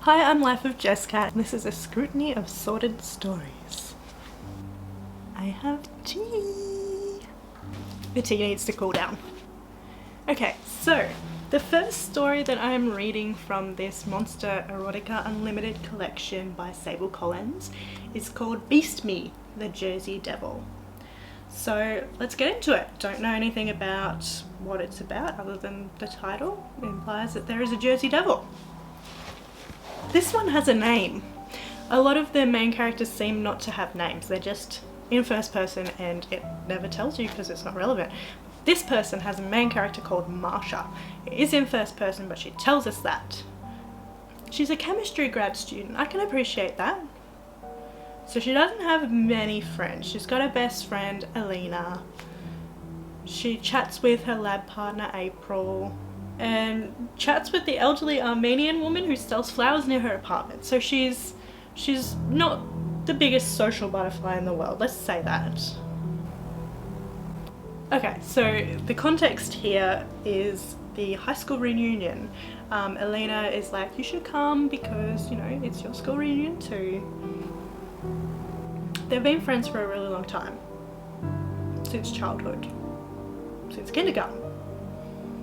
Hi, I'm Life of Jess Cat, and this is a Scrutiny of Sordid Stories. I have tea. The tea needs to cool down. Okay, so the first story that I'm reading from this Monster Erotica Unlimited collection by Sable Collins is called Beast Me, the Jersey Devil. So let's get into it. Don't know anything about what it's about other than the title. It implies that there is a Jersey Devil. This one has a name. A lot of the main characters seem not to have names. They're just in first person and it never tells you because it's not relevant. This person has a main character called Marsha. It is in first person, but she tells us that. She's a chemistry grad student. I can appreciate that. So she doesn't have many friends. She's got a best friend, Alina. She chats with her lab partner, April, and chats with the elderly Armenian woman who sells flowers near her apartment. So she's not the biggest social butterfly in the world, let's say that. Okay, so the context here is the high school reunion. Alina is like, you should come because, you know, it's your school reunion too. They've been friends for a really long time. Since childhood. Since kindergarten.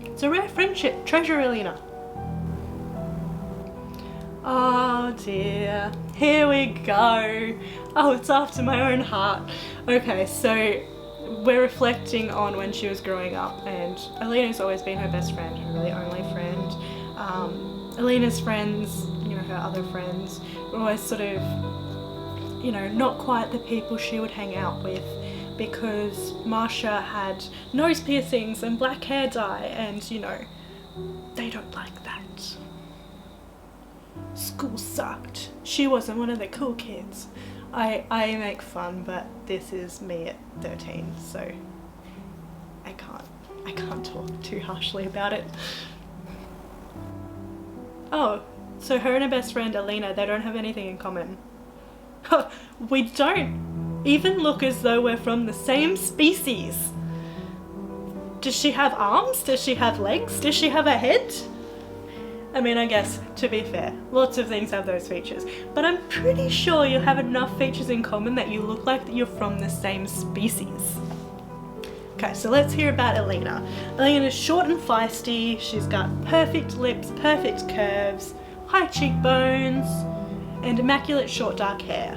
It's a rare friendship. Treasure, Alina. Oh dear. Here we go. Oh, it's after my own heart. Okay, so we're reflecting on when she was growing up, and Alina's always been her best friend, her really only friend. Alina's friends, you know, her other friends, were always sort of, you know, not quite the people she would hang out with, because Marsha had nose piercings and black hair dye, and, you know, they don't like that. School sucked. She wasn't one of the cool kids. I make fun, but this is me at 13, so I can't talk too harshly about it. Oh, so her and her best friend Alina, they don't have anything in common. We don't even look as though we're from the same species. Does she have arms? Does she have legs? Does she have a head? I mean, I guess, to be fair, lots of things have those features, but I'm pretty sure you have enough features in common that you look like that you're from the same species. Okay, so let's hear about Alina. Alina's short and feisty, she's got perfect lips, perfect curves, high cheekbones, and immaculate short dark hair.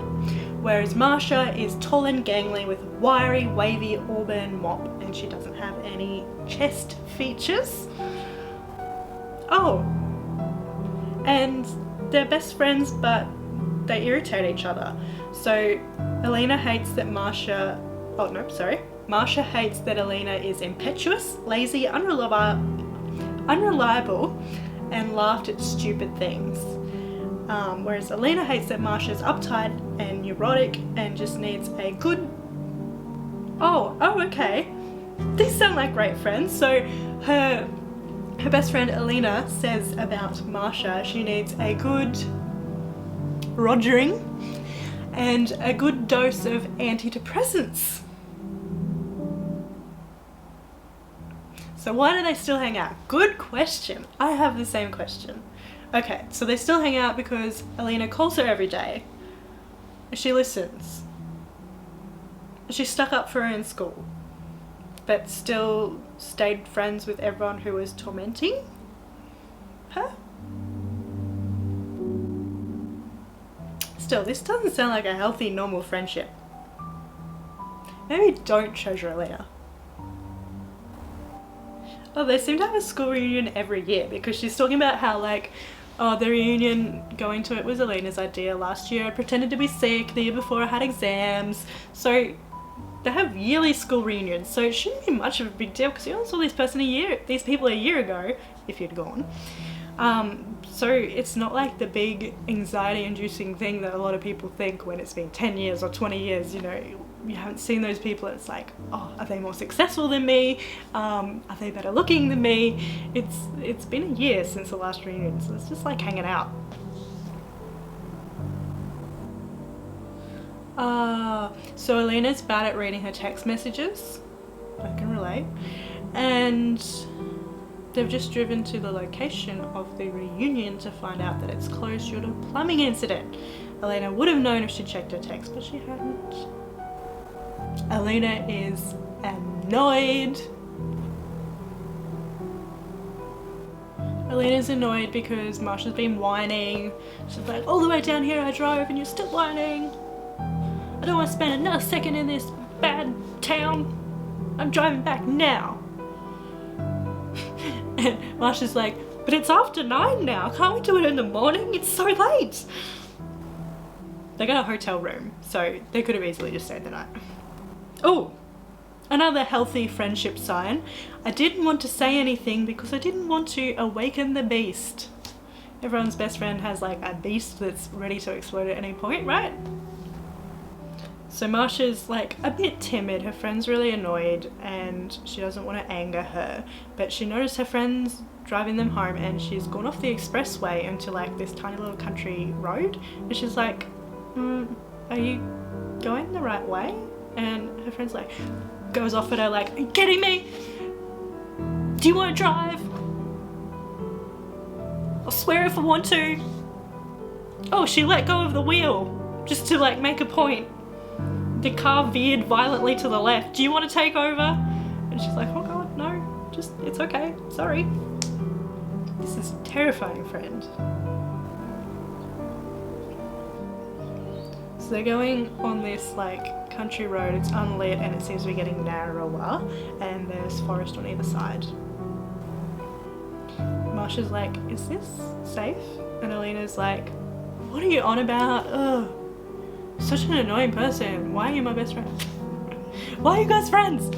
Whereas Marsha is tall and gangly with wiry, wavy auburn mop, and she doesn't have any chest features. Oh, and they're best friends, but they irritate each other. So Alina hates that Marsha hates that Alina is impetuous, lazy, unreliable, and laughed at stupid things. Whereas Alina hates that Marsha's uptight and neurotic and just needs a good... Oh, okay. These sound like great friends. So her best friend Alina says about Marsha, she needs a good rogering and a good dose of antidepressants. So why do they still hang out? Good question. I have the same question. Okay, so they still hang out because Alina calls her every day. She listens. She stuck up for her in school, but still stayed friends with everyone who was tormenting her. Still, this doesn't sound like a healthy, normal friendship. Maybe don't treasure Alina. Oh, they seem to have a school reunion every year, because she's talking about how, like, oh, the reunion, going to it was Alina's idea. Last year I pretended to be sick, the year before I had exams. So they have yearly school reunions, so it shouldn't be much of a big deal because you only saw these people a year ago, if you'd gone. So it's not like the big anxiety-inducing thing that a lot of people think when it's been 10 years or 20 years, you know, you haven't seen those people. It's like, oh, are they more successful than me? Are they better looking than me? It's been a year since the last reunion, so it's just like hanging out. So Alina's bad at reading her text messages. I can relate. And They've just driven to the location of the reunion to find out that it's closed due to a plumbing incident. Elena would have known if she checked her text, but she hadn't. Elena is annoyed. Elena's annoyed because Marsha's been whining. She's like, all the way down here I drove and you're still whining. I don't want to spend another second in this bad town. I'm driving back now. And Marsha's like, but it's after 9 now. Can't we do it in the morning? It's so late. They got a hotel room, so they could have easily just stayed the night. Oh, another healthy friendship sign. I didn't want to say anything because I didn't want to awaken the beast. Everyone's best friend has like a beast that's ready to explode at any point, right? So Marsha's like a bit timid. Her friend's really annoyed and she doesn't want to anger her, but she noticed her friend's driving them home and she's gone off the expressway into like this tiny little country road, and she's like, are you going the right way? And her friend's like, goes off at her like, are you kidding me? Do you want to drive? I'll swear if I want to. Oh, she let go of the wheel just to like make a point. The car veered violently to the left. Do you want to take over? And she's like, oh god, no, just, it's okay, sorry. This is a terrifying friend. So they're going on this like country road, it's unlit and it seems to be getting narrower and there's forest on either side. Marsha's like, is this safe? And Elena's like, what are you on about? Ugh. Such an annoying person. Why are you my best friend? Why are you guys friends?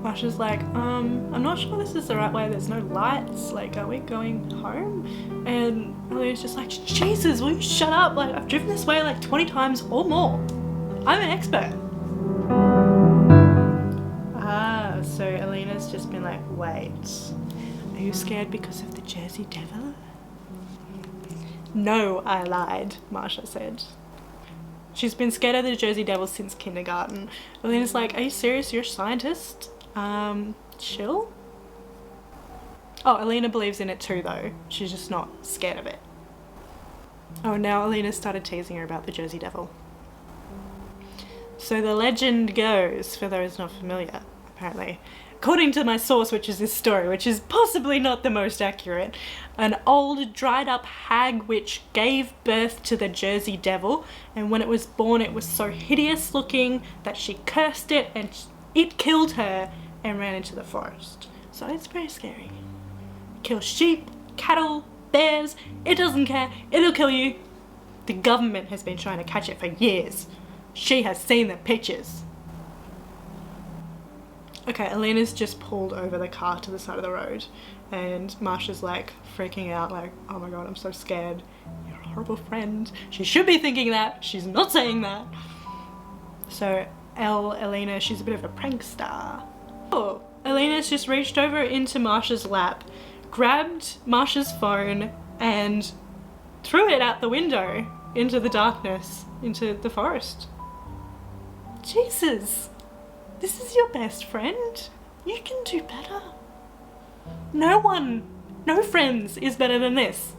Marsha's like, I'm not sure this is the right way. There's no lights. Like, are we going home? And Elena's just like, Jesus, will you shut up? Like, I've driven this way like 20 times or more. I'm an expert. Ah, so Elena's just been like, wait, are you scared because of the Jersey Devil? No, I lied, Marsha said. She's been scared of the Jersey Devil since kindergarten. Elena's like, are you serious? You're a scientist? Chill? Oh, Elena believes in it too though. She's just not scared of it. Oh, now Elena started teasing her about the Jersey Devil. So the legend goes, for those not familiar, apparently, according to my source, which is this story, which is possibly not the most accurate, an old dried up hag witch gave birth to the Jersey Devil, and when it was born it was so hideous looking that she cursed it and it killed her and ran into the forest. So it's pretty scary. Kills sheep, cattle, bears, it doesn't care, it'll kill you. The government has been trying to catch it for years. She has seen the pictures. Okay, Elena's just pulled over the car to the side of the road and Marsha's like freaking out like, oh my god, I'm so scared. You're a horrible friend. She should be thinking that. She's not saying that. So Elena, she's a bit of a prankster. Oh, Elena's just reached over into Marsha's lap, grabbed Marsha's phone and threw it out the window into the darkness, into the forest. Jesus. This is your best friend. You can do better. No friends is better than this.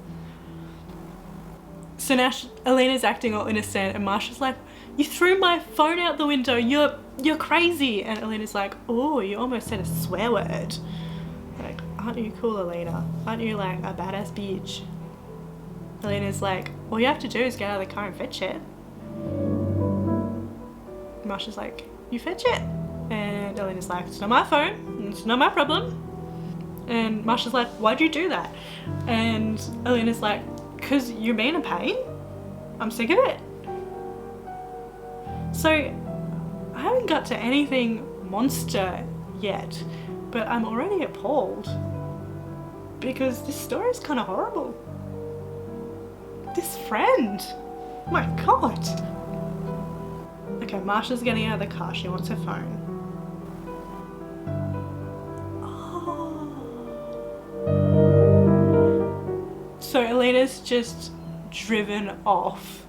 So now Elena's acting all innocent and Marsha's like, you threw my phone out the window, you're crazy. And Elena's like, oh, you almost said a swear word. Like, aren't you cool, Elena? Aren't you like a badass bitch? Elena's like, all you have to do is get out of the car and fetch it. Marsha's like, you fetch it? And Elena's like, it's not my phone, it's not my problem. And Marsha's like, why'd you do that? And Elena's like, because you're being a pain. I'm sick of it. So I haven't got to anything monster yet, but I'm already appalled because this story is kind of horrible. This friend, my god. Okay, Marsha's getting out of the car, she wants her phone. So Elena's just driven off.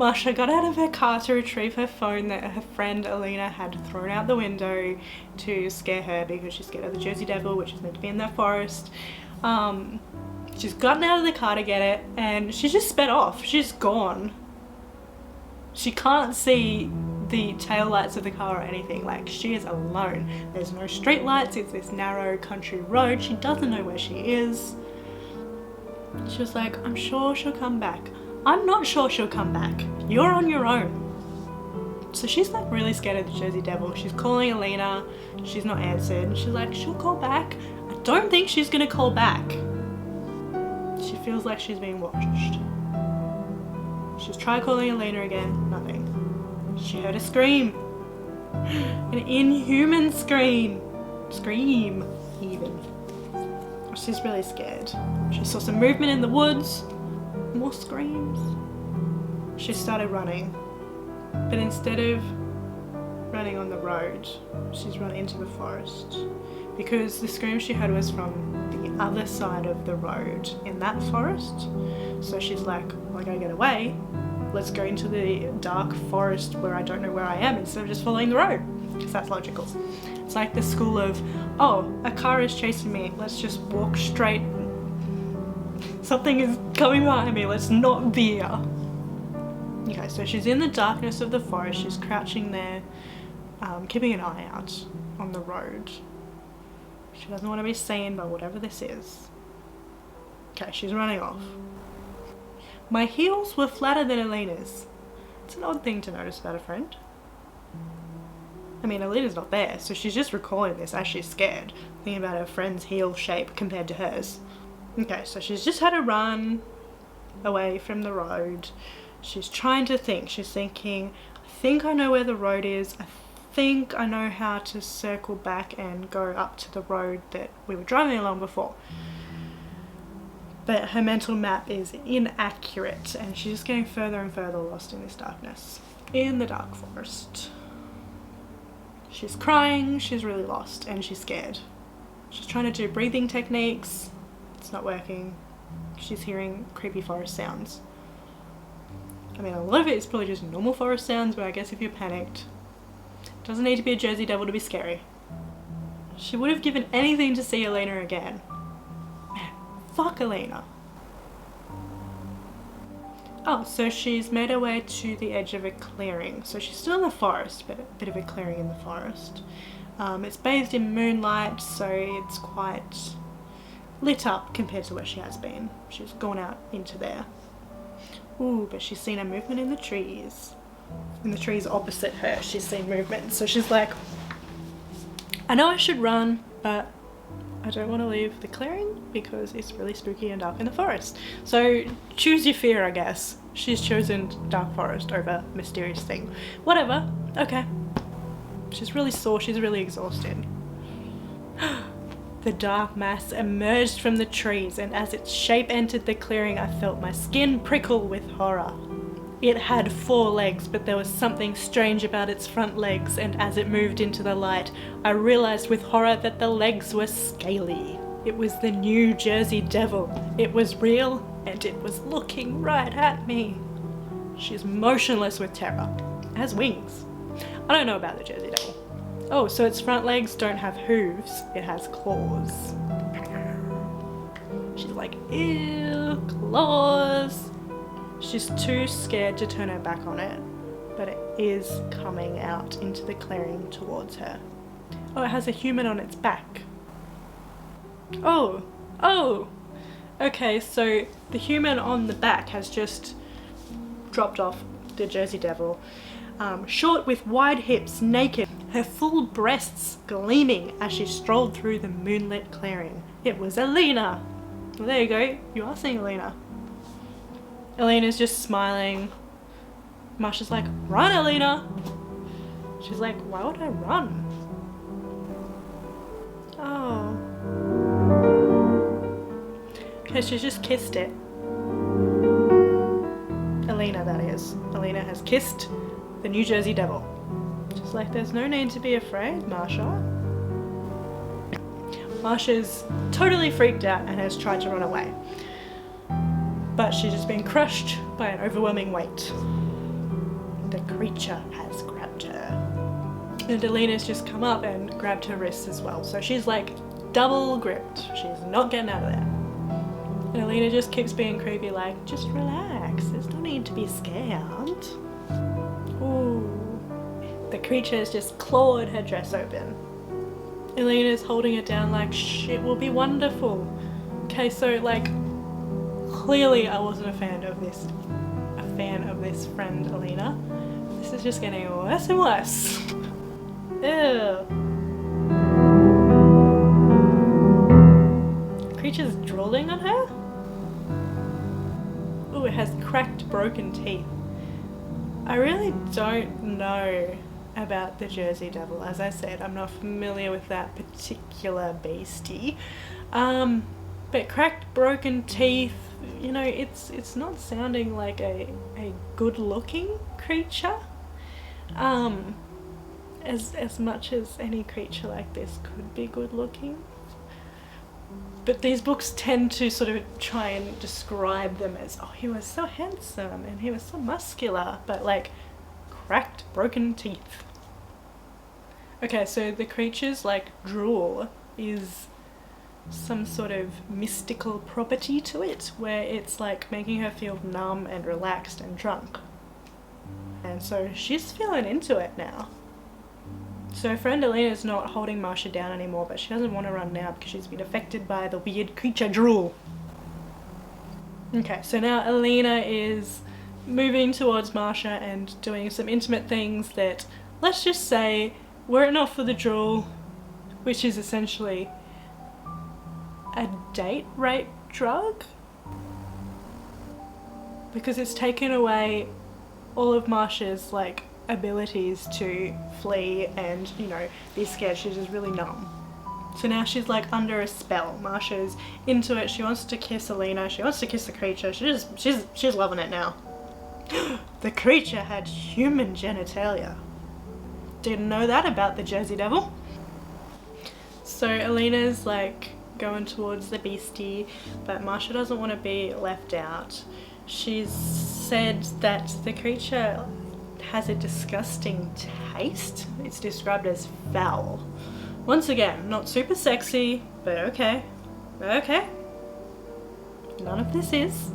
Marsha got out of her car to retrieve her phone that her friend Alina had thrown out the window to scare her because she's scared of the Jersey Devil, which is meant to be in that forest. She's gotten out of the car to get it and she just sped off. She's gone. She can't see the tail lights of the car or anything. Like, she is alone. There's no street lights. It's this narrow country road. She doesn't know where she is. She was like, I'm sure she'll come back. I'm not sure she'll come back. You're on your own. So she's like really scared of the Jersey Devil. She's calling Alina. She's not answered. She's like, she'll call back. I don't think she's gonna call back. She feels like she's being watched. She's tried calling Alina again. Nothing. She heard a scream. An inhuman scream. Scream, even. She's really scared. She saw some movement in the woods. More screams. She started running. But instead of running on the road, she's run into the forest. Because the scream she heard was from the other side of the road in that forest. So she's like, well, I gotta get away. Let's go into the dark forest where I don't know where I am instead of just following the road. Because that's logical. It's like the school of, oh, a car is chasing me. Let's just walk straight. Something is coming behind me. Let's not veer. Okay, so she's in the darkness of the forest. She's crouching there, keeping an eye out on the road. She doesn't want to be seen by whatever this is. Okay, she's running off. My heels were flatter than Alina's. It's an odd thing to notice about a friend. I mean, Alina's not there, so she's just recalling this as she's scared, thinking about her friend's heel shape compared to hers. Okay, so she's just had a run away from the road. She's trying to think. She's thinking, I think I know where the road is. I think I know how to circle back and go up to the road that we were driving along before. But her mental map is inaccurate and she's just getting further and further lost in this darkness. In the dark forest. She's crying, she's really lost and she's scared. She's trying to do breathing techniques. It's not working. She's hearing creepy forest sounds. I mean, a lot of it is probably just normal forest sounds, but I guess if you're panicked, it doesn't need to be a Jersey Devil to be scary. She would have given anything to see Alina again. Man, fuck Alina. Oh, so she's made her way to the edge of a clearing. So she's still in the forest, but a bit of a clearing in the forest. It's bathed in moonlight, so it's quite lit up compared to where she has been. She's gone out into there. Ooh, but she's seen a movement in the trees. In the trees opposite her, she's seen movement. So she's like, I know I should run, but I don't want to leave the clearing because it's really spooky and dark in the forest. So choose your fear, I guess. She's chosen dark forest over mysterious thing. Whatever, okay. She's really sore, she's really exhausted. The dark mass emerged from the trees, and as its shape entered the clearing, I felt my skin prickle with horror. It had 4 legs, but there was something strange about its front legs, and as it moved into the light, I realized with horror that the legs were scaly. It was the new Jersey Devil. It was real, and it was looking right at me. She's motionless with terror. It has wings. I don't know about the Jersey Devil. Oh, so its front legs don't have hooves, it has claws. She's like, ew, claws. She's too scared to turn her back on it, but it is coming out into the clearing towards her. Oh, it has a human on its back. Oh, okay, so the human on the back has just dropped off the Jersey Devil. Short with wide hips, naked, her full breasts gleaming as she strolled through the moonlit clearing. It was Alina. Well, there you go, you are seeing Alina. Alina's just smiling. Marsha's like, run, Alina! She's like, why would I run? Oh. Okay, she's just kissed it. Alina, that is. Alina has kissed the New Jersey Devil. She's like, there's no need to be afraid, Marsha. Marsha's totally freaked out and has tried to run away. But she's just been crushed by an overwhelming weight. creature has grabbed her. And Alina's just come up and grabbed her wrists as well. So she's like double gripped. She's not getting out of there. And Alina just keeps being creepy, like, just relax. There's no need to be scared. Ooh. The creature has just clawed her dress open. Alina's holding it down like, shit will be wonderful. Okay, so like, clearly I wasn't a fan of this friend Alina. This is just getting worse and worse. Ew. The creature's drooling on her? Ooh, it has cracked, broken teeth. I really don't know about the Jersey Devil. As I said, I'm not familiar with that particular beastie. But cracked, broken teeth, you know, it's not sounding like a good-looking creature. As much as any creature like this could be good-looking. But these books tend to sort of try and describe them as, oh, he was so handsome and he was so muscular, but like cracked, broken teeth. Okay, so the creature's like drool is some sort of mystical property to it, where it's like making her feel numb and relaxed and drunk. And so she's feeling into it now. So friend Alina's not holding Marcia down anymore, but she doesn't want to run now because she's been affected by the weird creature drool. Okay, so now Alina is moving towards Marcia and doing some intimate things that, let's just say, were it not for the drool, which is essentially a date rape drug, because it's taken away all of Marcia's like abilities to flee and, you know, be scared. She's just really numb. So now she's like under a spell. Marcia's into it. She wants to kiss Alina. She wants to kiss the creature. She's loving it now. The creature had human genitalia. Didn't know that about the Jersey Devil. So Alina's like going towards the beastie, but Marcia doesn't want to be left out. She's said that the creature has a disgusting taste. It's described as foul. Once again, not super sexy, but okay. Okay. None of this is.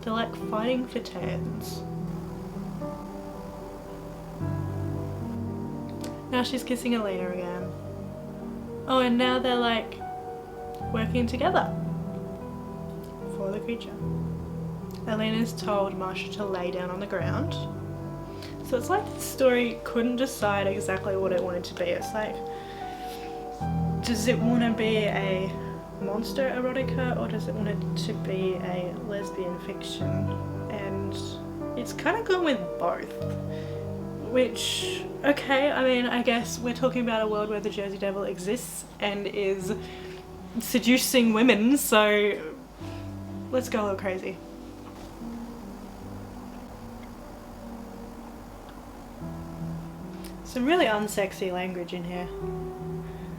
They're like fighting for turns. Now she's kissing Alina again. Oh, and now they're like working together for the creature. Alina's told Marcia to lay down on the ground. So it's like the story couldn't decide exactly what it wanted to be. It's like, does it want to be a monster erotica or does it want it to be a lesbian fiction? And it's kind of gone with both. Which, okay, I mean, I guess we're talking about a world where the Jersey Devil exists and is seducing women, so let's go a little crazy. Some really unsexy language in here.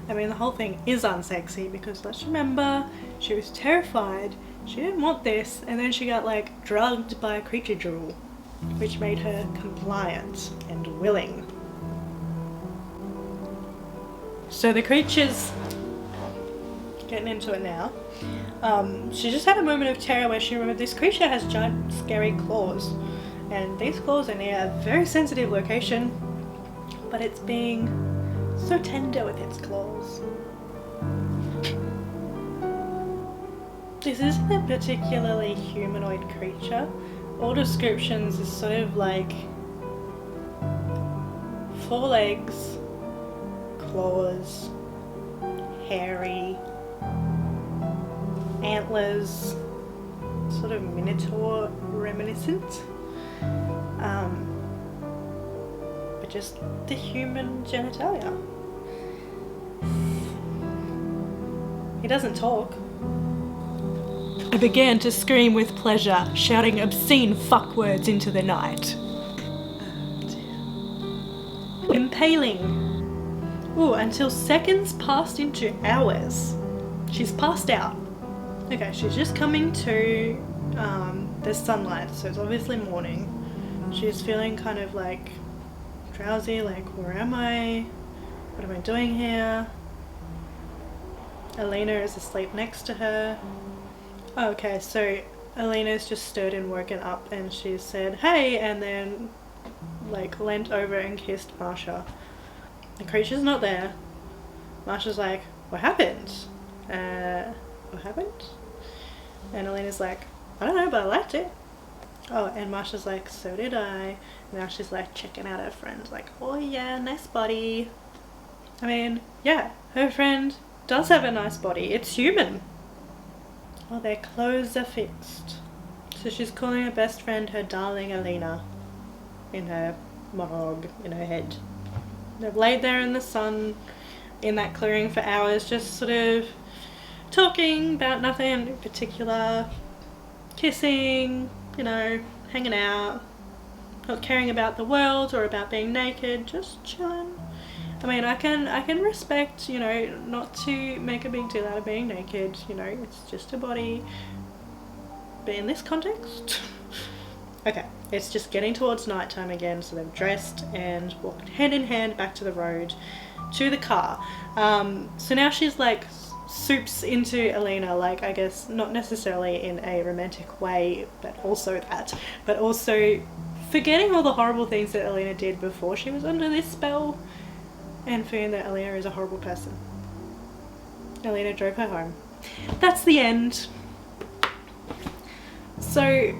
I mean, the whole thing is unsexy because let's remember, she was terrified, she didn't want this, and then she got like drugged by creature drool, which made her compliant and willing. So the creature's getting into it now. She just had a moment of terror where she remembered this creature has giant scary claws, and these claws are near a very sensitive location, but it's being so tender with its claws. This isn't a particularly humanoid creature. All descriptions is sort of like 4 legs, claws, hairy, antlers, sort of minotaur reminiscent. But just the human genitalia. He doesn't talk. I began to scream with pleasure, shouting obscene fuck words into the night. Impaling. Ooh, until seconds passed into hours. She's passed out. Okay, she's just coming to the sunlight, so it's obviously morning. she's feeling kind of like drowsy, like where am I? What am I doing here? Elena is asleep next to her. Oh, okay, so Elena's just stirred and woken up and she said, hey, and then like leant over and kissed Marsha. The creature's not there. Marsha's like, what happened? What happened? And Elena's like, I don't know, but I liked it. Oh, and Marsha's like, so did I. Now she's like checking out her friend, like, oh yeah, nice body. I mean, yeah, her friend does have a nice body. It's human. Well, their clothes are fixed. So she's calling her best friend her darling Elena in her monologue, in her head. They've laid there in the sun in that clearing for hours, just sort of talking about nothing in particular, kissing, you know, hanging out, not caring about the world or about being naked, just chilling. I mean, I can respect, you know, not to make a big deal out of being naked, you know, it's just a body. But in this context, okay, it's just getting towards nighttime again, so they've dressed and walked hand in hand back to the road, to the car. So now she's like soups into Elena, like I guess not necessarily in a romantic way, but also that, but also forgetting all the horrible things that Elena did before she was under this spell, and feeling that Elena is a horrible person. Elena drove her home. That's the end. So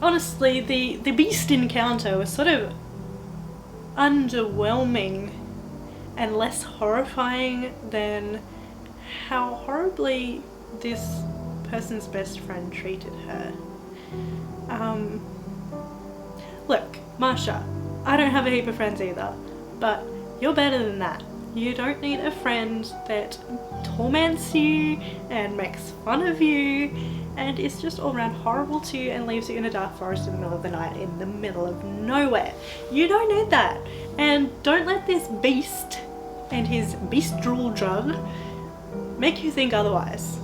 honestly, the beast encounter was sort of underwhelming and less horrifying than how horribly this person's best friend treated her. Look, Marsha, I don't have a heap of friends either, but you're better than that. You don't need a friend that torments you and makes fun of you and is just all around horrible to you and leaves you in a dark forest in the middle of the night in the middle of nowhere. You don't need that. And don't let this beast and his beast drool drug make you think otherwise.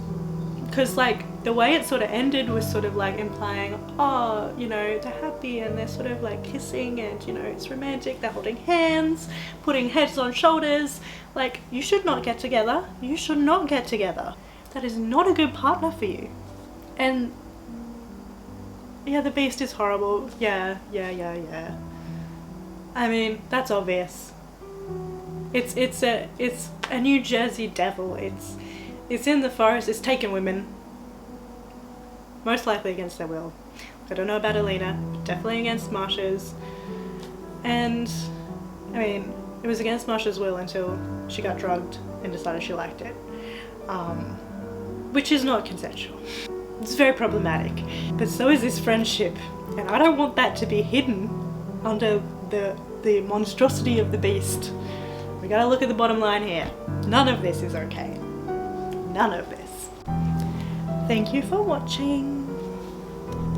Because like the way it sort of ended was sort of like implying, oh, you know, they're happy and they're sort of like kissing and, you know, it's romantic, they're holding hands, putting heads on shoulders. Like, you should not get together. You should not get together. That is not a good partner for you. And yeah, the beast is horrible. Yeah. I mean, that's obvious. It's a New Jersey devil. It's in the forest, it's taking women. Most likely against their will. I don't know about Elena, but definitely against Marsha's. And, I mean, it was against Marsha's will until she got drugged and decided she liked it. Which is not consensual. It's very problematic. But so is this friendship. And I don't want that to be hidden under the monstrosity of the beast. We gotta look at the bottom line here. None of this is okay. None of this. Thank you for watching.